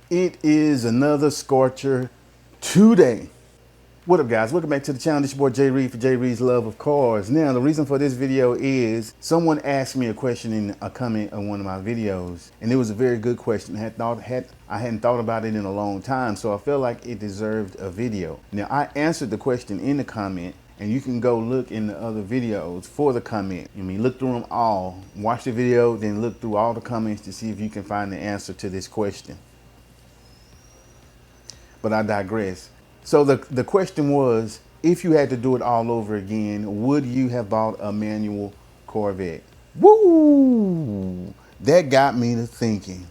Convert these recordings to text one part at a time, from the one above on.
It is another scorcher today. What up, guys? Welcome back to the channel. This is your boy Jay Reed for Jay Reed's Love of Cars. Now, the reason for this video is someone asked me a question in a comment on one of my videos, and it was a very good question. I hadn't thought about it in a long time, so I felt like it deserved a video. Now, I answered the question in the comment, and you can go look in the other videos for the comment. I mean, look through them all. Watch the video, then look through all the comments to see if you can find the answer to this question. But I digress. So the question was, if you had to do it all over again, would you have bought a manual Corvette? Woo! That got me to thinking.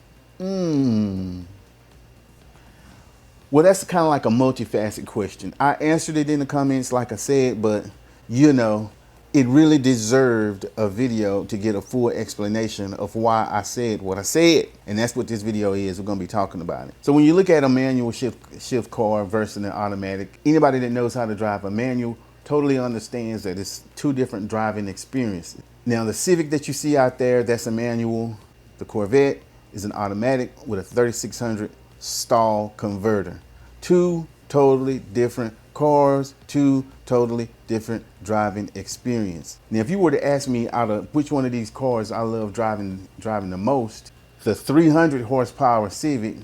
Well, that's kind of like a multifaceted question. I answered it in the comments, like I said, but you know, it really deserved a video to get a full explanation of why I said what I said. And that's what this video is. We're going to be talking about it. So when you look at a manual shift car versus an automatic, anybody that knows how to drive a manual totally understands that it's two different driving experiences. Now, the Civic that you see out there, that's a manual. The Corvette is an automatic with a 3600 stall converter. Two totally different cars, two totally different driving experience. Now, if you were to ask me out of which one of these cars I love driving the most, the 300 horsepower Civic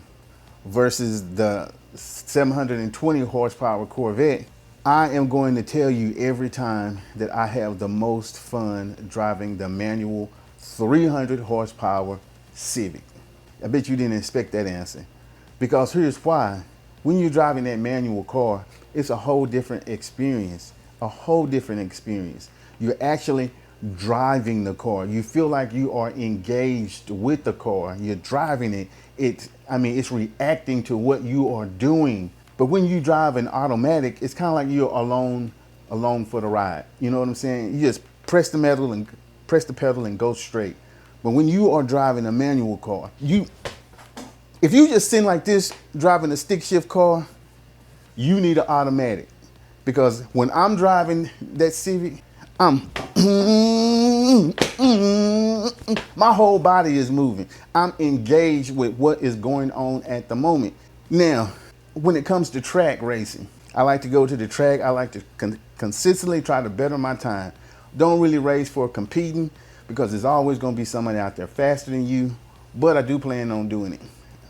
versus the 720 horsepower Corvette, I am going to tell you every time that I have the most fun driving the manual 300 horsepower Civic. I bet you didn't expect that answer, because here's why. When you're driving that manual car, it's a whole different experience, You're actually driving the car. You feel like you are engaged with the car. You're driving it. It's reacting to what you are doing. But when you drive an automatic, it's kind of like you're alone for the ride. You know what I'm saying? You just press the pedal and go straight. But when you are driving a manual car, if you just sit like this driving a stick shift car, you need an automatic. Because when I'm driving that Civic, my whole body is moving. I'm engaged with what is going on at the moment. Now, when it comes to track racing, I like to go to the track. I like to consistently try to better my time. Don't really race for competing, because there's always going to be somebody out there faster than you. But I do plan on doing it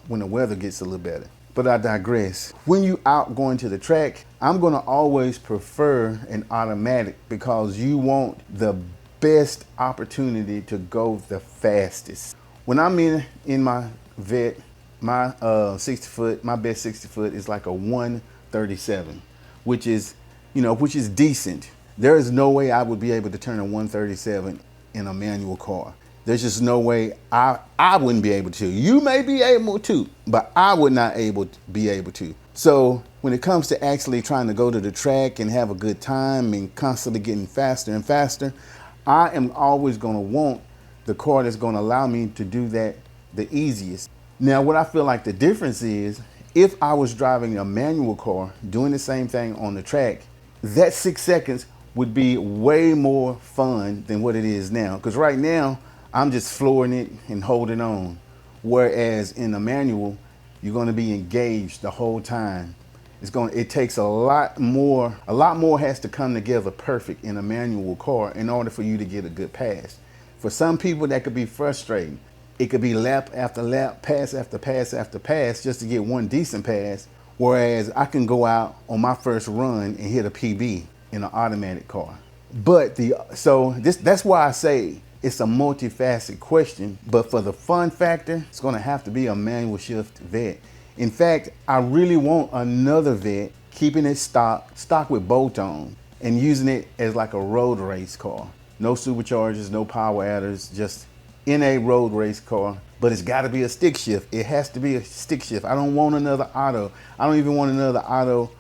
when the weather gets a little better. But I digress. When you out going to the track, I'm gonna always prefer an automatic, because you want the best opportunity to go the fastest. When I'm in my Vette, my 60 foot, my best 60 foot is like a 137, which is decent. There is no way I would be able to turn a 137 in a manual car. There's just no way I wouldn't be able to. You may be able to, but I would not be able to. So when it comes to actually trying to go to the track and have a good time and constantly getting faster and faster, I am always going to want the car that's going to allow me to do that the easiest. Now, what I feel like the difference is, if I was driving a manual car doing the same thing on the track, that 6 seconds would be way more fun than what it is now. Because right now, I'm just flooring it and holding on. Whereas in a manual, you're going to be engaged the whole time. It takes a lot more has to come together perfect in a manual car in order for you to get a good pass. For some people, that could be frustrating. It could be lap after lap, pass after pass after pass, just to get one decent pass. Whereas I can go out on my first run and hit a PB in an automatic car. But that's why I say it's a multifaceted question, but for the fun factor, it's gonna have to be a manual shift Vette. In fact, I really want another Vette, keeping it stock with bolt-on, and using it as like a road race car. No superchargers, no power adders, just in a road race car. But it's gotta be a stick shift. It has to be a stick shift. I don't want another auto. I don't even want another auto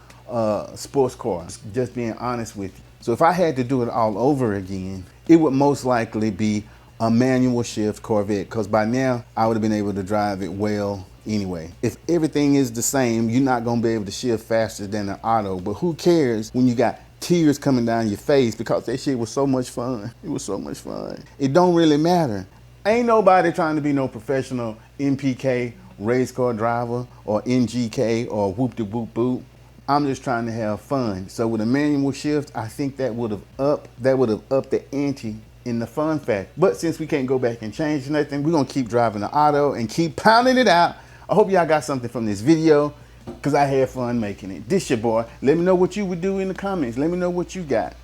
sports car, just being honest with you. So if I had to do it all over again, it would most likely be a manual shift Corvette, because by now I would have been able to drive it well anyway. If everything is the same, you're not going to be able to shift faster than an auto. But who cares when you got tears coming down your face, because that shit was so much fun. It was so much fun. It don't really matter. Ain't nobody trying to be no professional MPK race car driver or NGK or whoop de whoop boop. I'm just trying to have fun. So with a manual shift, I think that would have upped the ante in the fun factor. But since we can't go back and change nothing, we're gonna keep driving the auto and keep pounding it out. I hope y'all got something from this video, because I had fun making it. This your boy. Let me know what you would do in the comments. Let me know what you got.